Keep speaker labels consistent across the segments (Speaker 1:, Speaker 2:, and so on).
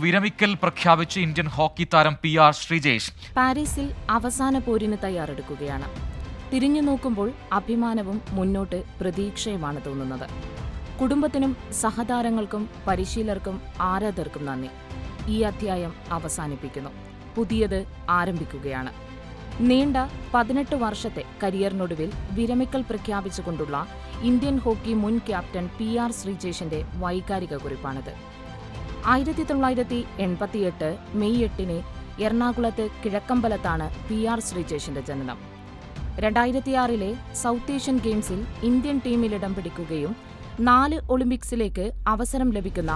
Speaker 1: വിരമിക്കൽ പ്രഖ്യാപിച്ച് Indian hockey താരം PR ശ്രീജേഷ്.
Speaker 2: പാരീസിൽ അവസാന പോരിന് തയ്യാറെടുക്കുകയാണ്. തിരിഞ്ഞു നോക്കുമ്പോൾ അഭിമാനവും മുന്നോട്ട് പ്രതീക്ഷയുമാണ് തോന്നുന്നത്. കുടുംബത്തിനും സഹതാരങ്ങൾക്കും പരിശീലകർക്കും ആരാധകർക്കും നന്ദി. ഈ അധ്യായം അവസാനിപ്പിക്കുന്നു. പുതിയത് ആരംഭിക്കുകയാണ്. നീണ്ട 18 വർഷത്തെ കരിയറിനൊടുവിൽ വിരമിക്കൽ പ്രഖ്യാപിച്ചുകൊണ്ടുള്ള ഇന്ത്യൻ ഹോക്കി മുൻ ക്യാപ്റ്റൻ PR ശ്രീജേഷിന്റെ വൈകാരിക കുറിപ്പാണിത്. 1988 മെയ് 8 എറണാകുളത്ത് കിഴക്കമ്പലത്താണ് PR ശ്രീജേഷിന്റെ ജനനം. 2006 സൗത്ത് ഏഷ്യൻ ഗെയിംസിൽ ഇന്ത്യൻ ടീമിൽ ഇടം പിടിക്കുകയും 4 ഒളിമ്പിക്സിലേക്ക് അവസരം ലഭിക്കുന്ന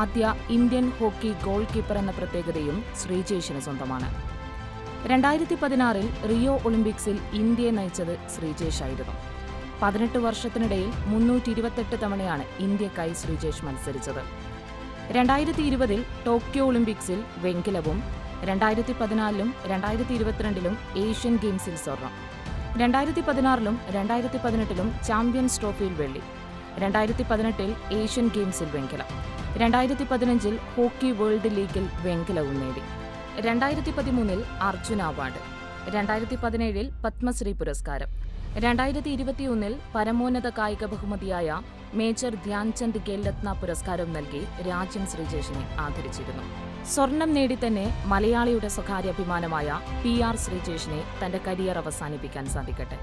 Speaker 2: ആദ്യ ഇന്ത്യൻ ഹോക്കി ഗോൾ കീപ്പർ എന്ന പ്രത്യേകതയും ശ്രീജേഷിന് സ്വന്തമാണ്. 2016 റിയോ ഒളിമ്പിക്സിൽ ഇന്ത്യയെ നയിച്ചത് ശ്രീജേഷായിരുന്നു. 18 വർഷത്തിനിടയിൽ 328 തവണയാണ് ഇന്ത്യക്കായി ശ്രീജേഷ് മത്സരിച്ചത്. 2020 ടോക്കിയോ ഒളിമ്പിക്സിൽ വെങ്കലവും 2014 2022 ഏഷ്യൻ ഗെയിംസിൽ സ്വർണം, 2016 2018 ചാമ്പ്യൻസ് ട്രോഫിയിൽ വെള്ളി, 2018 ഏഷ്യൻ ഗെയിംസിൽ വെങ്കലം, 2015 ഹോക്കി വേൾഡ് ലീഗിൽ വെങ്കലവും നേടി, 2013 അർജുന അവാർഡ്, 2017 പത്മശ്രീ പുരസ്കാരം, 2021 പരമോന്നത കായിക ബഹുമതിയായ മേജർ ധ്യാൻചന്ദ് ഖേൽരത്ന പുരസ്കാരം നൽകി രാജ്യം ശ്രീജേഷിനെ ആദരിച്ചിരുന്നു. സ്വർണം നേടി തന്നെ മലയാളിയുടെ സ്വകാര്യ അഭിമാനമായ PR ശ്രീജേഷിനെ തന്റെ കരിയർ അവസാനിപ്പിക്കാൻ സാധിക്കട്ടെ.